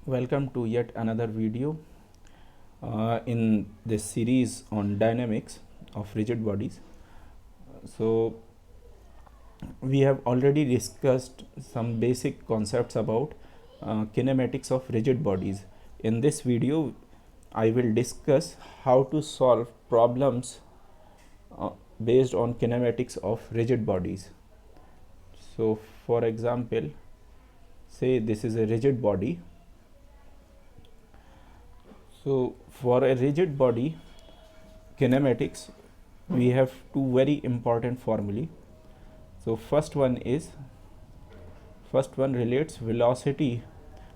Welcome to yet another video in this series on dynamics of rigid bodies. So we have already discussed some basic concepts about kinematics of rigid bodies. In this video I will discuss how to solve problems based on kinematics of rigid bodies. So for example, say this is a rigid body. So for a rigid body kinematics, we have two very important formulae. So first one relates velocity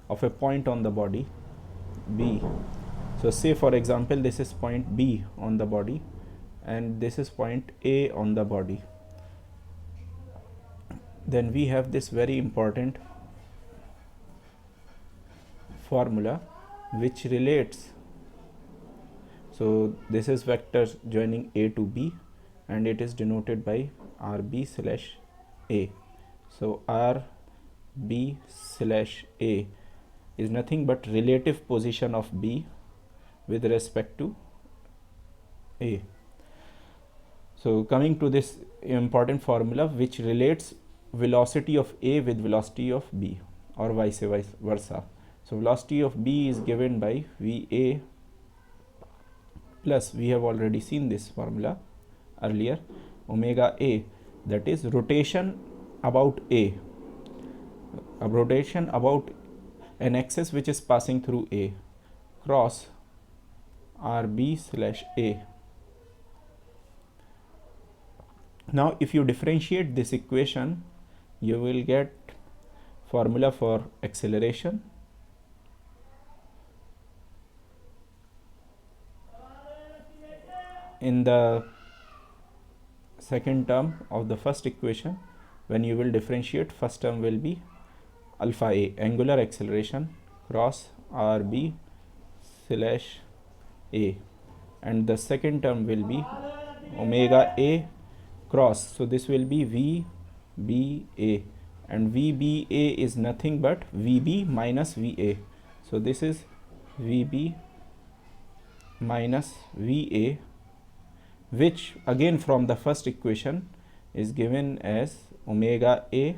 of a point on the body B. So say for example this is point B on the body and this is point A on the body. Then we have this very important formula which relates. So this is vector joining A to B and it is denoted by RB/A. So RB/A is nothing but relative position of B with respect to A. So coming to this important formula which relates velocity of A with velocity of B or vice versa. So velocity of B is given by VA plus, we have already seen this formula earlier, omega A, that is rotation about A, a rotation about an axis which is passing through A, cross RB/A. Now if you differentiate this equation, you will get formula for acceleration. In the second term of the first equation, when you will differentiate, first term will be alpha A, angular acceleration, cross RB/A, and the second term will be omega A cross, so this will be VBA, and VBA is nothing but VB minus VA. So this is VB minus VA, which again from the first equation is given as omega A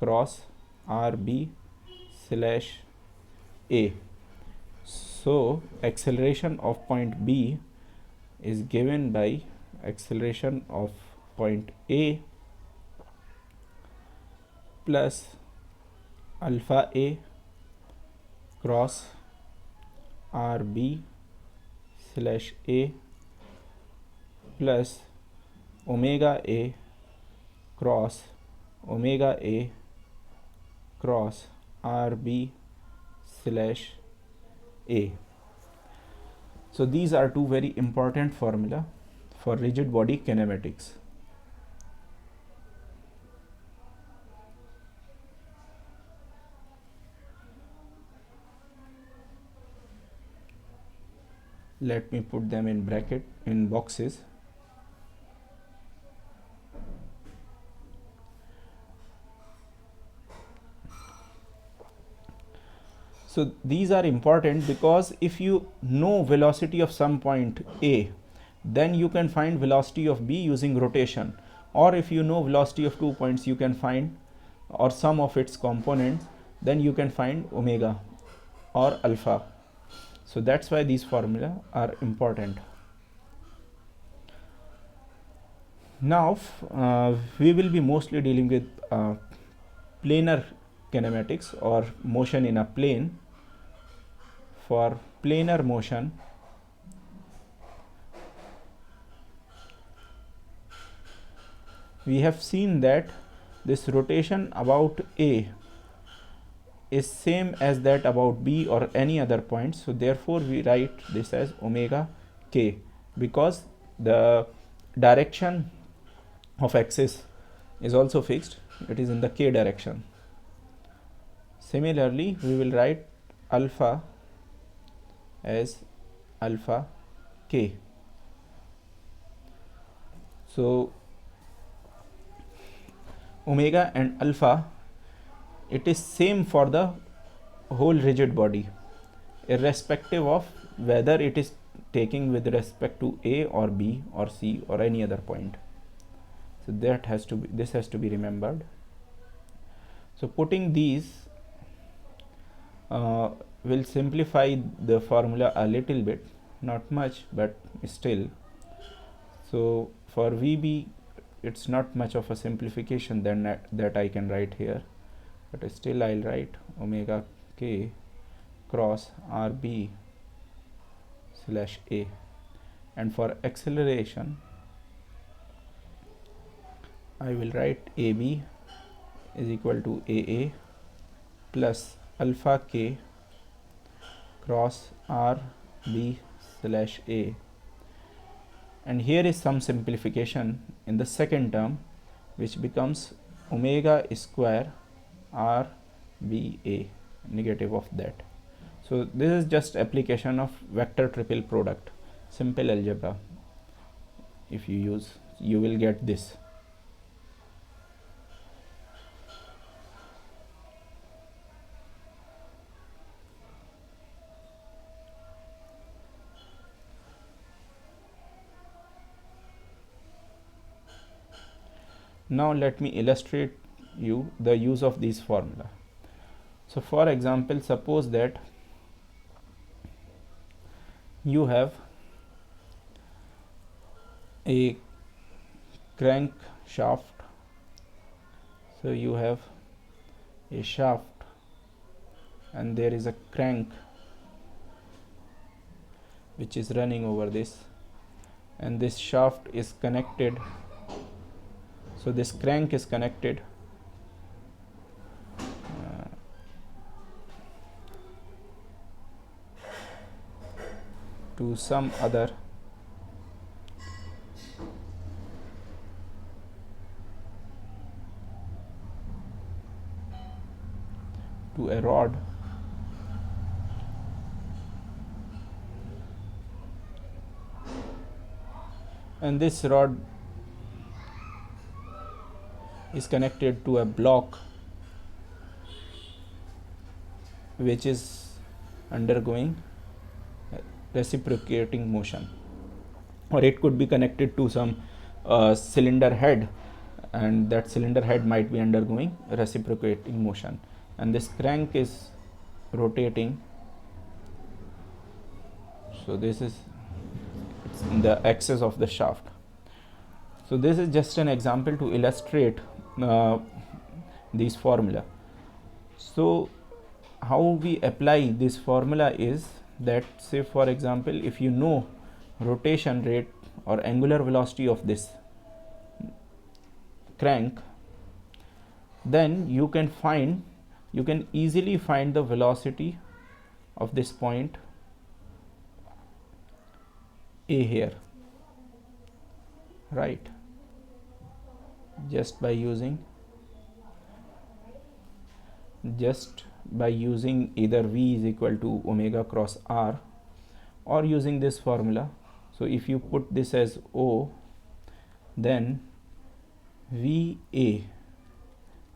cross RB/A. So acceleration of point B is given by acceleration of point A plus alpha A cross RB/A plus omega A cross omega A cross RB/A. So these are two very important formula for rigid body kinematics. Let me put them in bracket, in boxes. So these are important because if you know velocity of some point A, then you can find velocity of B using rotation, or if you know velocity of 2 points, you can find, or sum of its components, then you can find omega or alpha. So that's why these formula are important. Now we will be mostly dealing with planar kinematics or motion in a plane. For planar motion, we have seen that this rotation about A is same as that about B or any other point. So therefore we write this as omega K, because the direction of axis is also fixed, it is in the K direction. Similarly, we will write alpha as alpha K. So omega and alpha, it is same for the whole rigid body, irrespective of whether it is taking with respect to A or B or C or any other point. So that has to be, this has to be remembered. So putting these will simplify the formula a little bit, not much, but still. So for VB, it's not much of a simplification than that I can write here, but still I'll write omega k cross RB slash A. And for acceleration, I will write AB is equal to AA plus alpha k cross RB slash A. And here is some simplification in the second term, which becomes omega square RBA, negative of that. So this is just application of vector triple product, simple algebra. If you use, you will get this. Now let me illustrate you the use of this formula. So for example, suppose that you have a crank shaft. So you have a shaft and there is a crank which is running over this, and this shaft is connected. So this crank is connected to some other to a rod, and this rod is connected to a block which is undergoing reciprocating motion, or it could be connected to some cylinder head, and that cylinder head might be undergoing reciprocating motion, and this crank is rotating. So this is the axis of the shaft. So this is just an example to illustrate this formula. So how we apply this formula is that, say for example, if you know rotation rate or angular velocity of this crank, then you can easily find the velocity of this point A here, right, just by using either V is equal to omega cross R or using this formula. So if you put this as O, then VA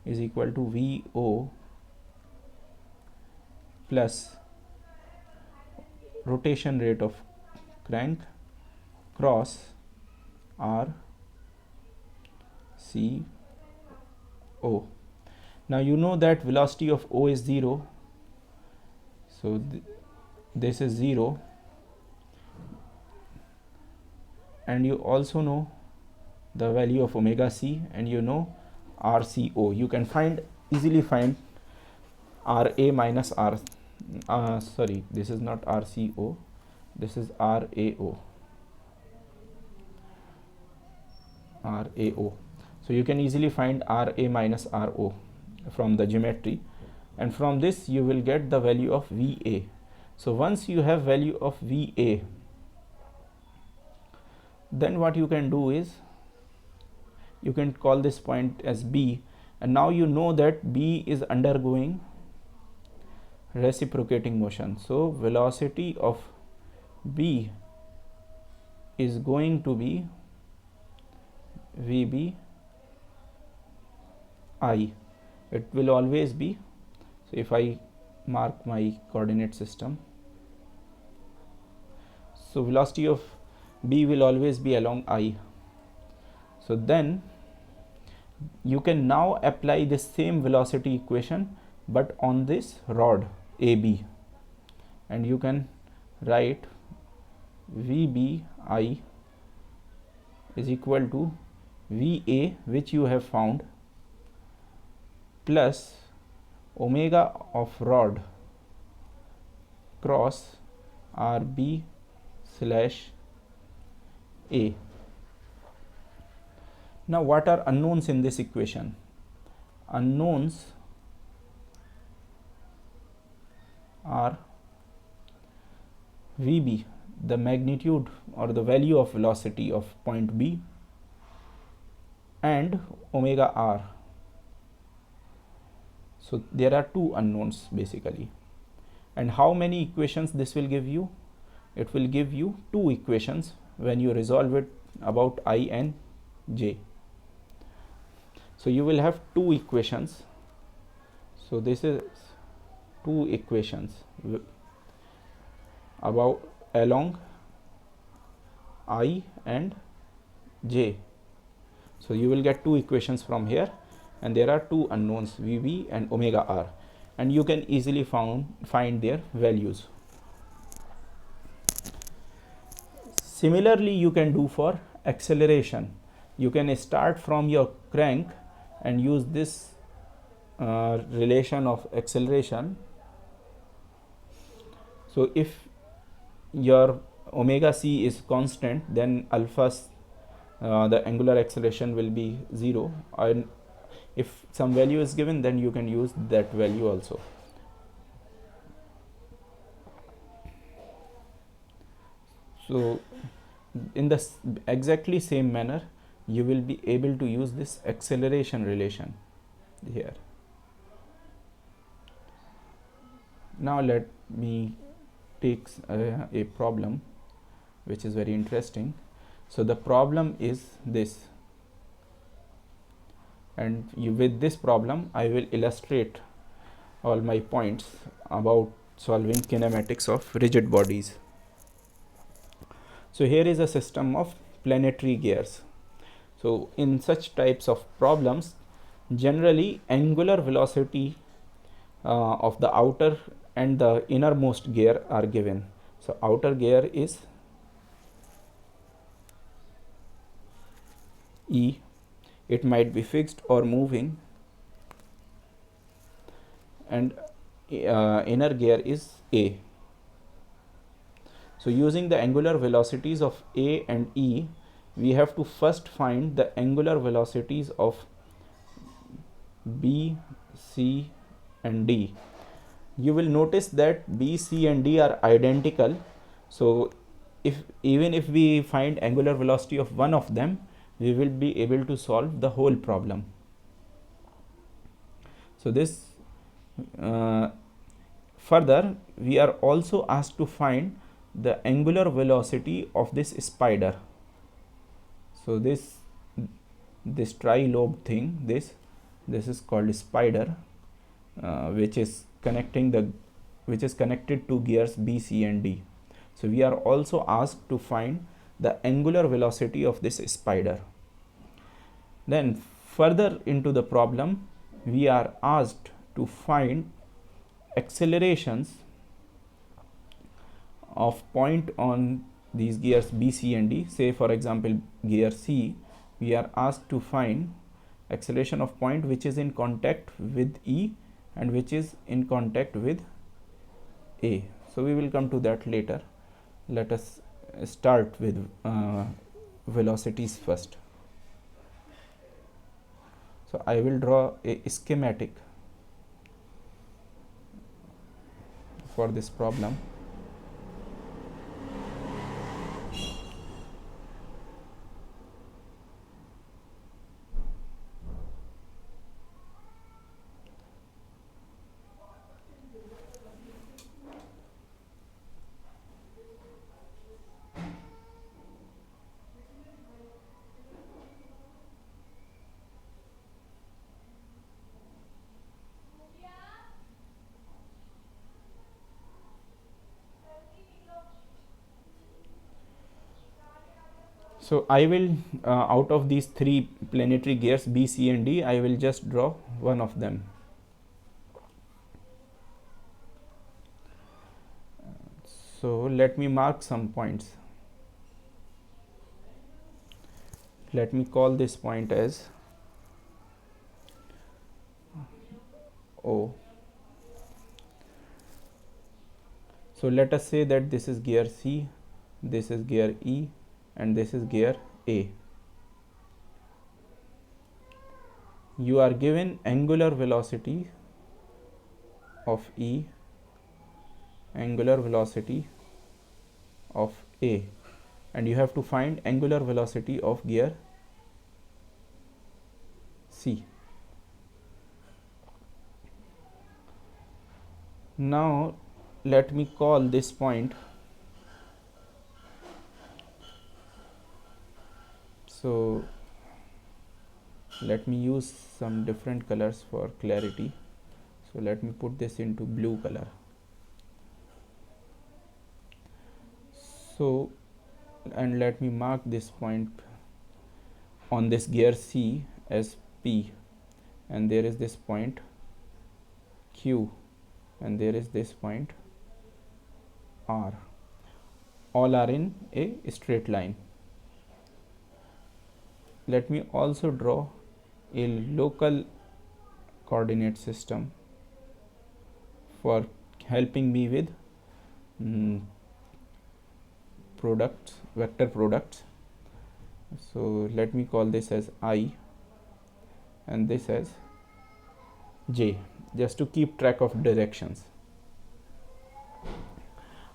is equal to VO plus rotation rate of crank cross R C O. Now you know that velocity of O is 0, so this is 0, and you also know the value of omega C, and you know RCO. You can easily find RA minus R. Sorry, this is not RCO, this is RAO. So you can easily find RA minus RO from the geometry, and from this you will get the value of VA. So once you have value of VA, then what you can do is you can call this point as B, and now you know that B is undergoing reciprocating motion. So velocity of B is going to be VB I. It will always be, so if I mark my coordinate system. So velocity of B will always be along I. So then you can now apply the same velocity equation but on this rod AB, and you can write VBI is equal to VA, which you have found, plus omega of rod cross RB slash A. Now what are unknowns in this equation? Unknowns are VB, the magnitude or the value of velocity of point B, and omega R. So there are two unknowns basically. And how many equations this will give you? It will give you two equations when you resolve it about I and J. So you will have two equations. So this is two equations about along I and J. So you will get two equations from here, and there are two unknowns VB and omega R, and you can easily find their values. Similarly, you can do for acceleration. You can start from your crank and use this relation of acceleration. So if your omega c is constant, then alpha the angular acceleration will be 0, and if some value is given, then you can use that value also. So in the exactly same manner, you will be able to use this acceleration relation here. Now let me take a problem which is very interesting. So the problem is this, and with this problem I will illustrate all my points about solving kinematics of rigid bodies. So here is a system of planetary gears. So in such types of problems, generally angular velocity of the outer and the innermost gear are given. So outer gear is E, it might be fixed or moving, and inner gear is A. So using the angular velocities of A and E, we have to first find the angular velocities of B, C and D. You will notice that B, C and D are identical. So even if we find angular velocity of one of them, we will be able to solve the whole problem. So this further, we are also asked to find the angular velocity of this spider. So this tri-lobe thing, this is called spider, which is connected to gears B, C and D. So we are also asked to find the angular velocity of this spider. Then further into the problem, we are asked to find accelerations of point on these gears B, C and D. Say for example gear C, we are asked to find acceleration of point which is in contact with E and which is in contact with A. So we will come to that later. Let us start with velocities first. So I will draw a schematic for this problem. So I will out of these three planetary gears B, C and D, I will just draw one of them. So let me mark some points. Let me call this point as O. So let us say that this is gear C, this is gear E and this is gear A. You are given angular velocity of E, angular velocity of A, and you have to find angular velocity of gear C. Now let me call this point, so let me use some different colors for clarity. So let me put this into blue color. So, and let me mark this point on this gear C as P, and there is this point Q, and there is this point R. All are in a straight line. Let me also draw a local coordinate system for helping me with products, vector products. So let me call this as I and this as J, just to keep track of directions.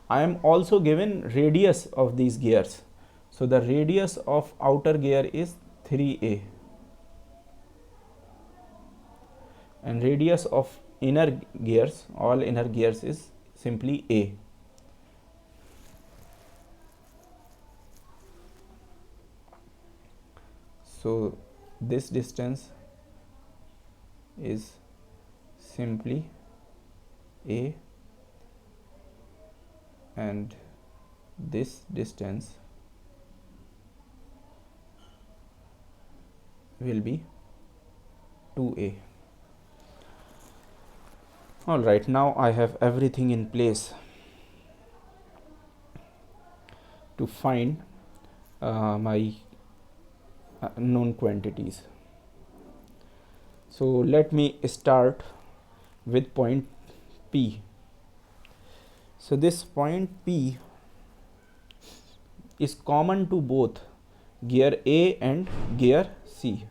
I am also given radius of these gears. So the radius of outer gear is 3a and radius of inner gears, all inner gears, is simply a. So this distance is simply a and this distance will be 2a. Alright, now I have everything in place to find my known quantities. So let me start with point P. So this point P is common to both gear A and gear C.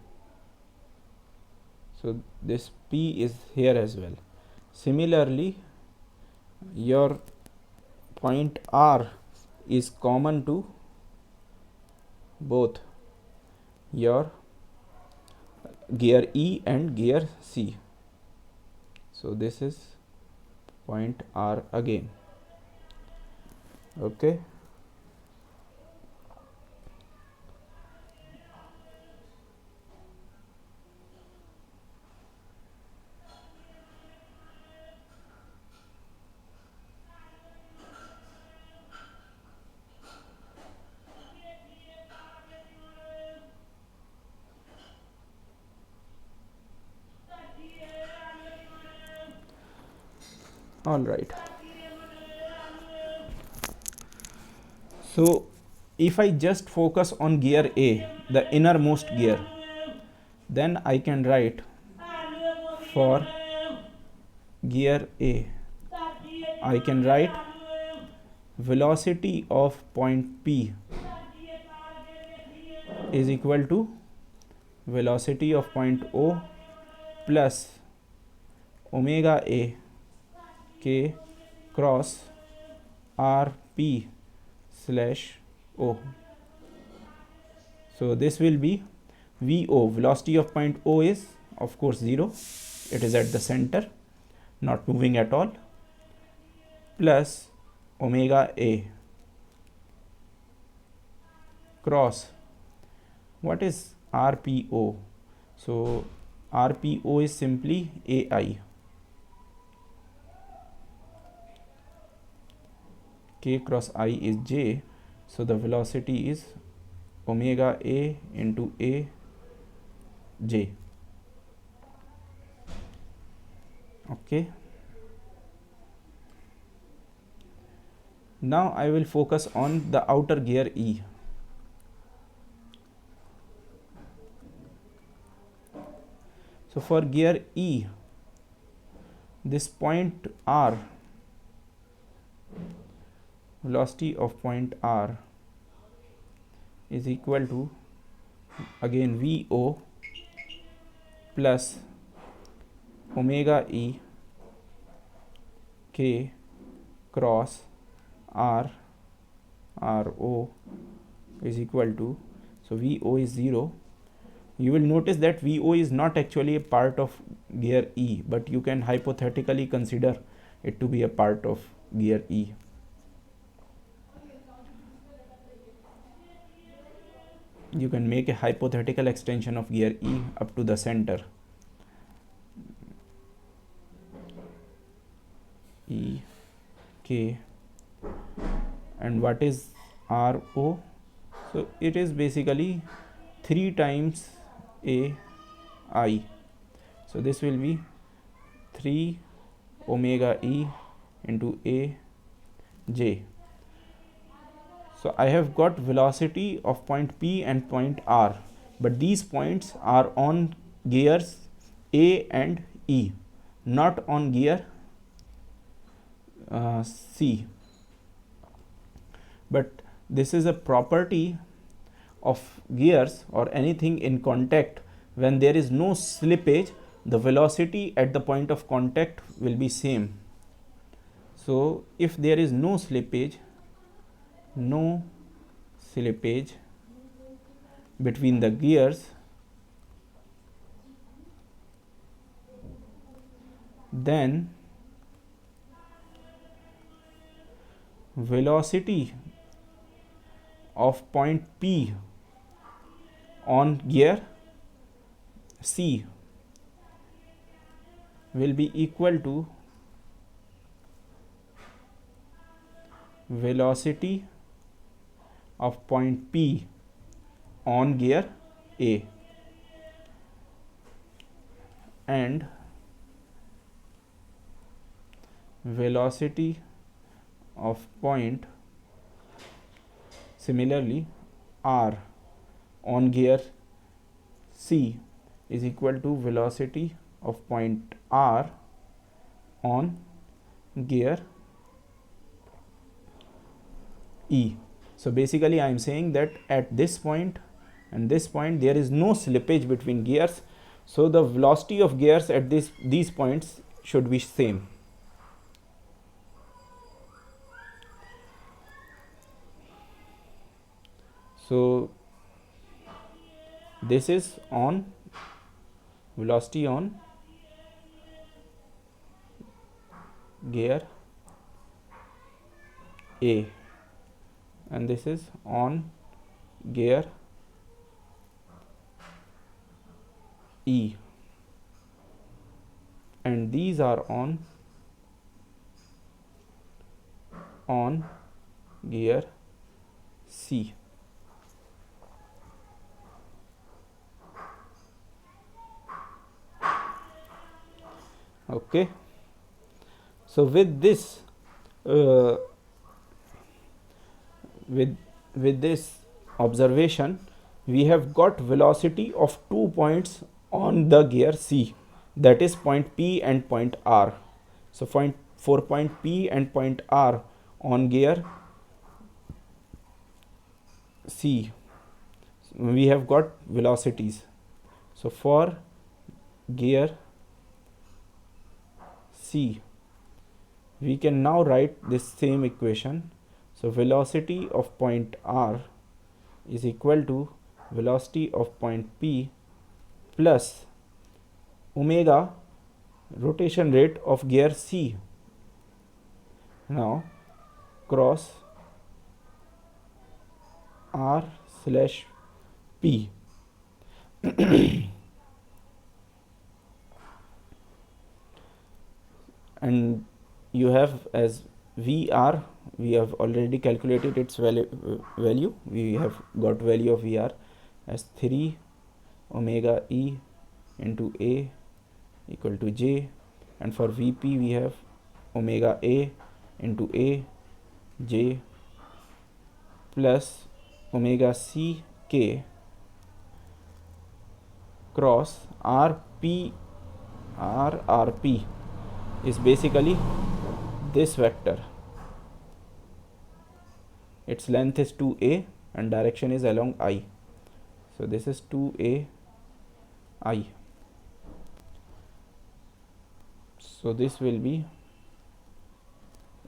So this P is here as well. Similarly, your point R is common to both your gear E and gear C. So this is point R again. Okay. All right. So if I just focus on gear A, the innermost gear, then I can write for gear A, I can write velocity of point P is equal to velocity of point O plus omega A K cross RP slash O. So this will be VO, velocity of point O is of course 0, it is at the center, not moving at all, plus omega A cross, what is RPO? So RPO is simply AI, K cross I is J, so the velocity is omega a into a j. Okay, now I will focus on the outer gear E. So for gear E, this point R, velocity of point R is equal to again VO plus omega E K cross R RO is equal to, so VO is 0. You will notice that VO is not actually a part of gear E, but you can hypothetically consider it to be a part of gear E. You can make a hypothetical extension of gear E up to the center. E K, and what is RO? So it is basically 3 times a I. So this will be 3 omega E into a j. So I have got velocity of point P and point R, but these points are on gears A and E, not on gear C. But this is a property of gears or anything in contact. When there is no slippage, the velocity at the point of contact will be same. So if there is no slippage between the gears, then velocity of point P on gear C will be equal to velocity of point P on gear A, and velocity of point similarly R on gear C is equal to velocity of point R on gear E. So basically I am saying that at this point and this point there is no slippage between gears, so the velocity of gears at these points should be same. So this is on velocity on gear A, and this is on gear E, and these are on gear C. Okay, so with this with this observation, we have got velocity of 2 points on the gear C, that is point P and point R. So for point P and point R on gear C, we have got velocities. So for gear C, we can now write this same equation. So velocity of point R is equal to velocity of point P plus omega rotation rate of gear C, now cross R slash P. And you have as VR we have already calculated its value. We have got value of VR as 3 omega E into A equal to J, and for Vp we have omega A into A J plus omega C K cross RP. RP is basically this vector. Its length is 2a and direction is along I. So this is 2a I. So this will be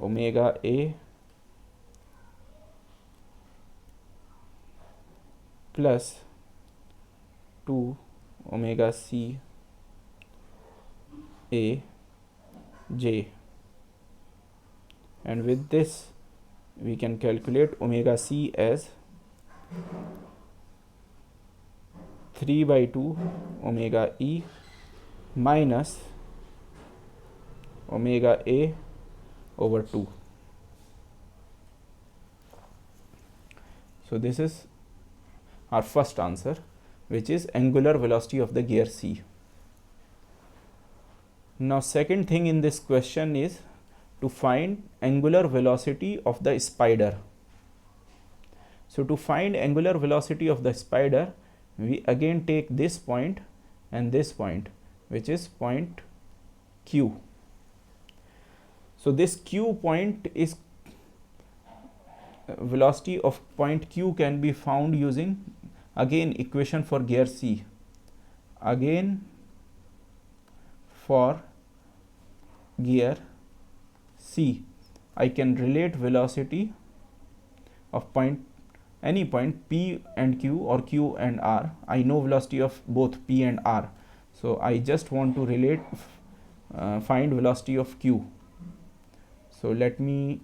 omega A plus 2 omega C A J, and with this we can calculate omega C as 3 by 2 omega E minus omega A over 2. So this is our first answer, which is angular velocity of the gear C. Now second thing in this question is to find angular velocity of the spider. So to find angular velocity of the spider, we again take this point and this point, which is point Q. So this Q point is velocity of point Q can be found using again equation for gear C. Again for gear C, I can relate velocity of any point P and Q or Q and R. I know velocity of both P and R, so I just want to relate find velocity of Q. So let me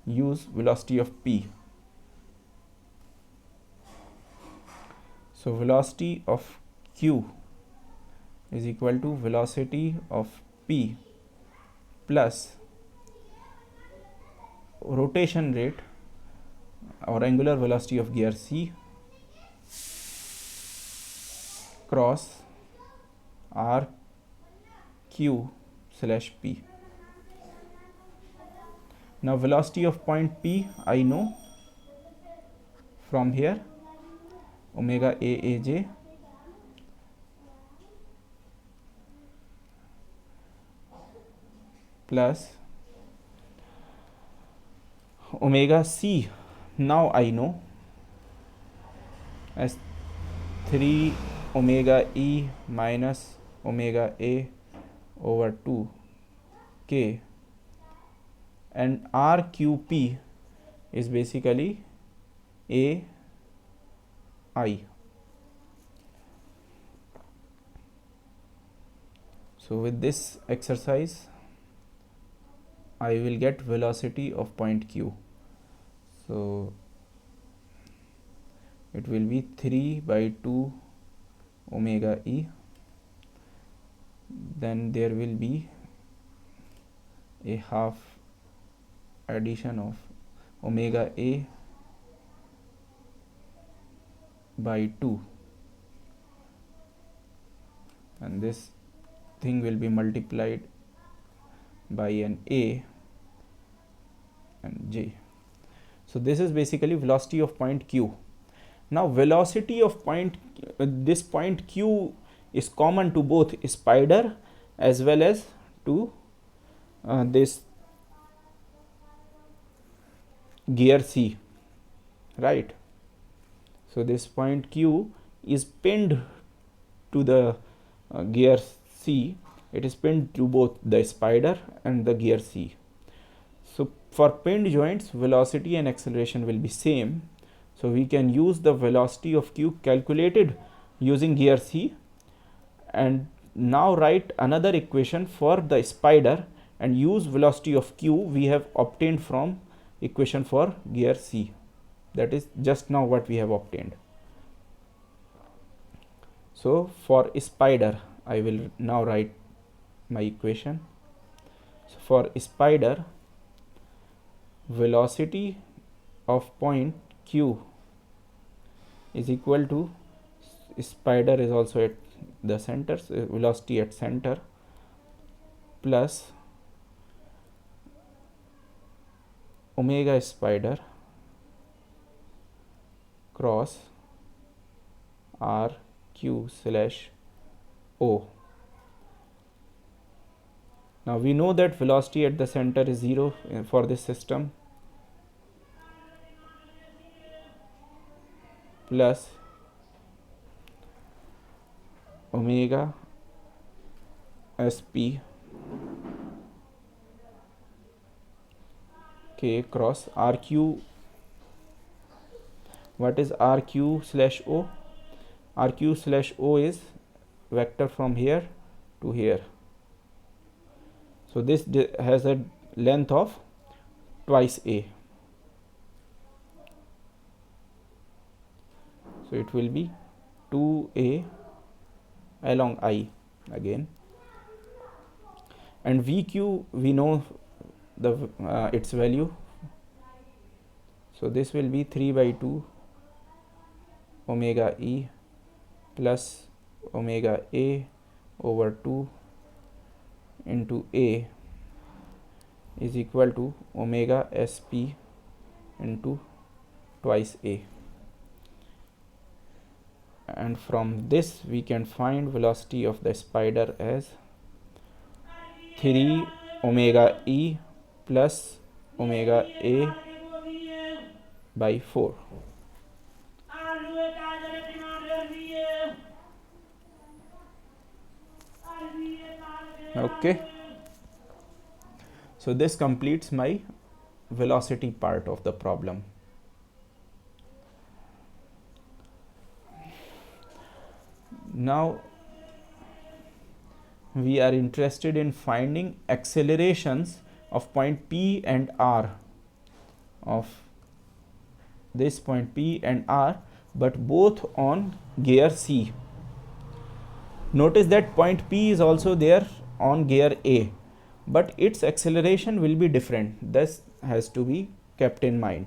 use velocity of P. So velocity of Q is equal to velocity of P plus rotation rate or angular velocity of gear C cross R Q slash P. Now velocity of point P I know from here, omega AAJ plus omega C now I know as 3 omega E minus omega A over 2 K, and RQP is basically A I. So with this exercise I will get velocity of point Q. So it will be 3 by 2 omega E, then there will be a half addition of omega A by 2, and this thing will be multiplied by an A and J. So this is basically velocity of point Q. Now velocity of this point Q is common to both spider as well as to this gear C, right? So this point Q is pinned to the gear C. It is pinned to both the spider and the gear C. So for pinned joints, velocity and acceleration will be same. So we can use the velocity of Q calculated using gear C, and now write another equation for the spider and use velocity of Q we have obtained from equation for gear C. That is just now what we have obtained. So for spider I will now write my equation. So for spider, velocity of point Q is equal to, spider is also at the center, so velocity at center, plus omega spider cross r q slash o. Now we know that velocity at the center is 0 for this system, plus omega sp k cross rq. What is rq slash o? rq slash o is vector from here to here. So this has a length of twice a. So it will be 2a along I again. And vq we know the its value. So this will be 3 by 2 omega e plus omega a over 2 into a is equal to omega sp into twice a. And from this we can find velocity of the spider as 3 omega e plus omega a by 4. Okay, so this completes my velocity part of the problem. Now we are interested in finding accelerations of point P and R, of this point P and R, but both on gear C. Notice that point P is also there on gear A, but its acceleration will be different. This has to be kept in mind.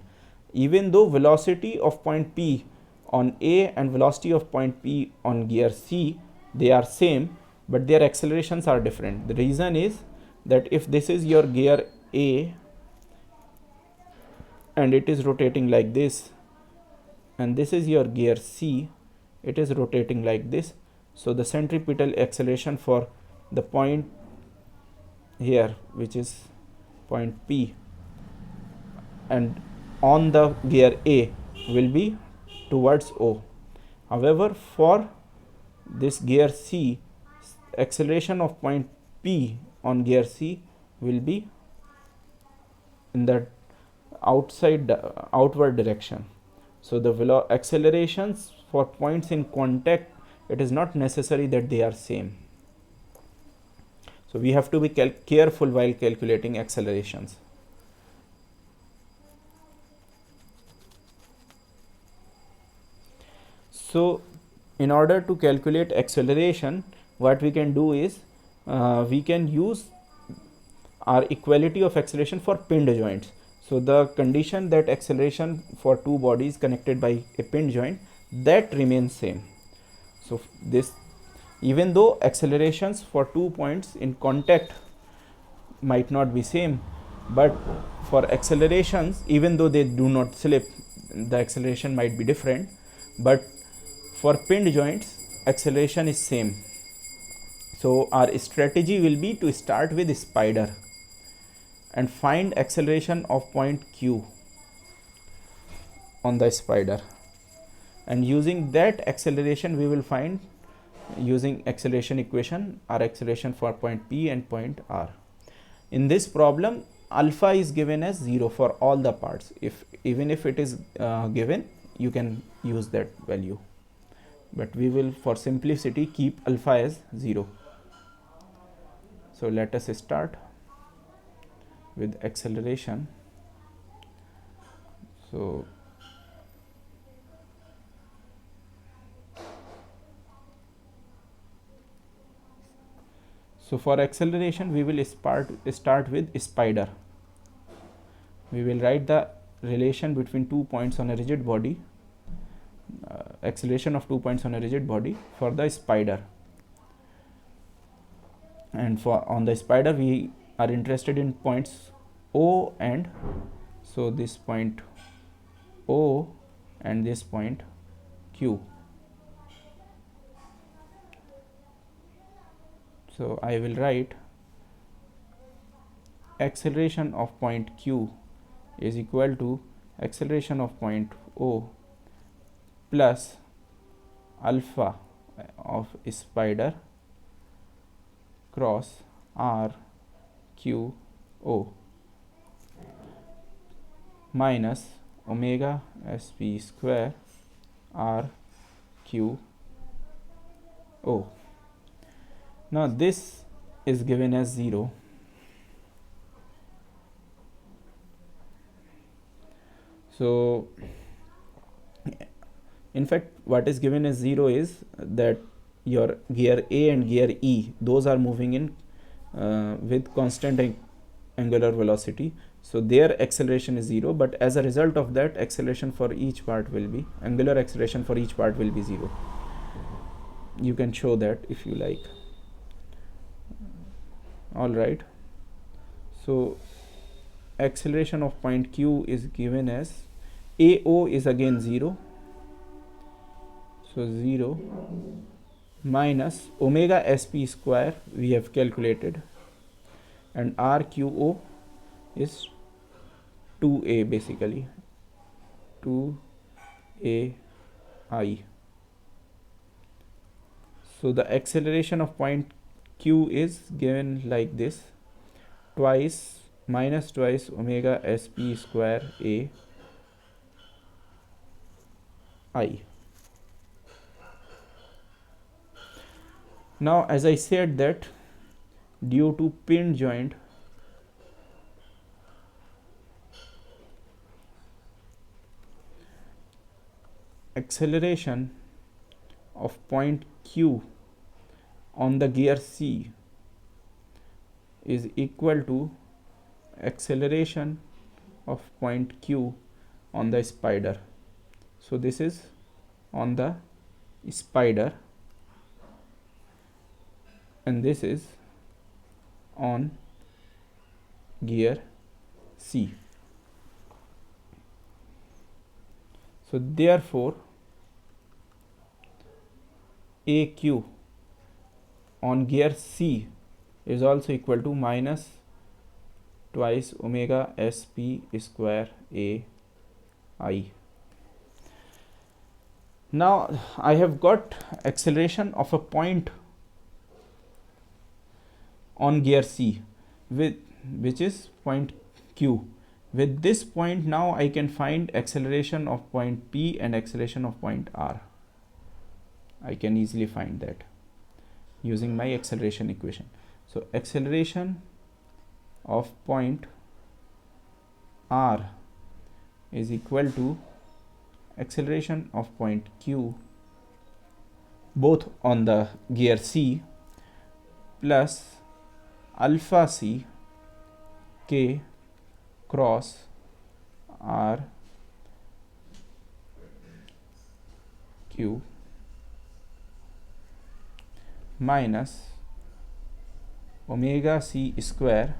Even though velocity of point P on A and velocity of point P on gear C, they are same, but their accelerations are different. The reason is that if this is your gear A and it is rotating like this, and this is your gear C, it is rotating like this. So the centripetal acceleration for the point here, which is point P, and on the gear A will be towards O. However, for this gear C, acceleration of point P on gear C will be in the outward direction. So the accelerations for points in contact, it is not necessary that they are same. So we have to be careful while calculating accelerations. So in order to calculate acceleration, what we can do is we can use our equality of acceleration for pinned joints. So the condition that acceleration for two bodies connected by a pinned joint, that remains same. So this, even though accelerations for 2 points in contact might not be same, but for accelerations, even though they do not slip, the acceleration might be different, but for pinned joints acceleration is same. So our strategy will be to start with spider and find acceleration of point Q on the spider, and using that acceleration we will find, using acceleration equation, our acceleration for point P and point R. In this problem, alpha is given as 0 for all the parts. Even if it is given, you can use that value, but we will for simplicity keep alpha as 0. So let us start with acceleration. So for acceleration we will start with spider. we will write the relation between 2 points on a rigid body, acceleration of 2 points on a rigid body for the spider. And for on the spider we are interested in points O and, so this point O and this point Q. So I will write acceleration of point Q is equal to acceleration of point O plus alpha of spider cross R Q O minus omega sp square R Q O. Now this is given as 0. So in fact what is given as 0 is that your gear A and gear E, those are moving in with constant angular velocity, so their acceleration is 0, but as a result of that, acceleration for each part will be, angular acceleration for each part will be 0. You can show that if you like. All right, so acceleration of point Q is given as AO is again 0, so 0 minus omega sp square we have calculated, and RQO is 2a, basically 2ai. So the acceleration of point Q is given like this, twice minus twice omega sp square a I. Now as I said that due to pin joint acceleration of point Q on the gear C is equal to acceleration of point Q on the spider. So this is on the spider and this is on gear C. So therefore AQ on gear C is also equal to minus twice omega sp square a I. Now I have got acceleration of a point on gear C with which is point Q. With this point now I can find acceleration of point P and acceleration of point R. I can easily find that using my acceleration equation. So acceleration of point R is equal to acceleration of point Q both on the gear C plus alpha C K cross R Q minus omega C square,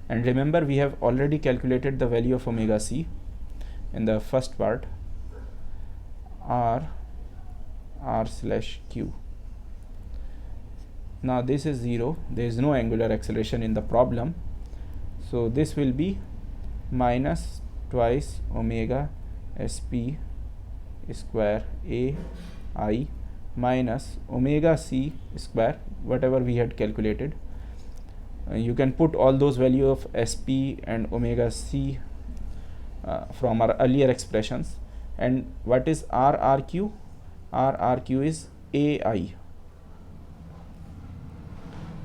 and remember we have already calculated the value of omega C in the first part, R slash Q. Now this is 0, there is no angular acceleration in the problem, so this will be minus twice omega sp square a I minus omega c square, whatever we had calculated. You can put all those value of sp and omega c from our earlier expressions. And what is RRQ? RRQ is AI,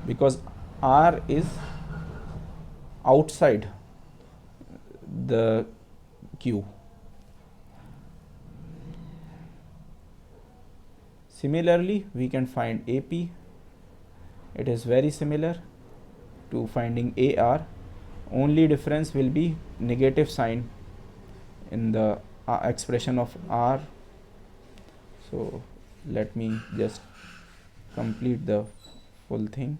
because R is outside the Q. Similarly, we can find AP. It is very similar to finding AR. only difference will be negative sign in the expression of r. So let me just complete the full thing.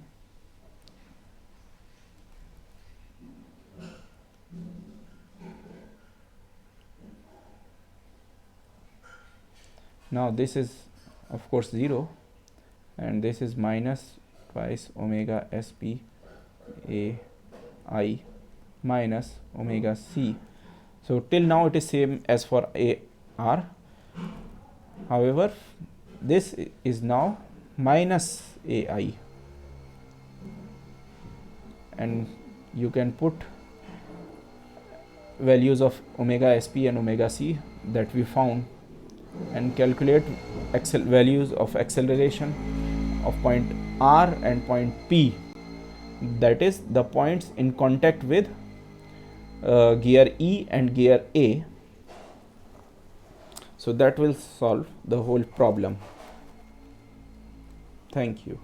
Now this is of course 0, and this is minus twice omega sp a I minus omega c. So till now it is same as for a r. However, this is now minus ai, and you can put values of omega sp and omega c that we found and calculate values of acceleration of point r and point p, that is the points in contact with gear E and gear A. So that will solve the whole problem. Thank you.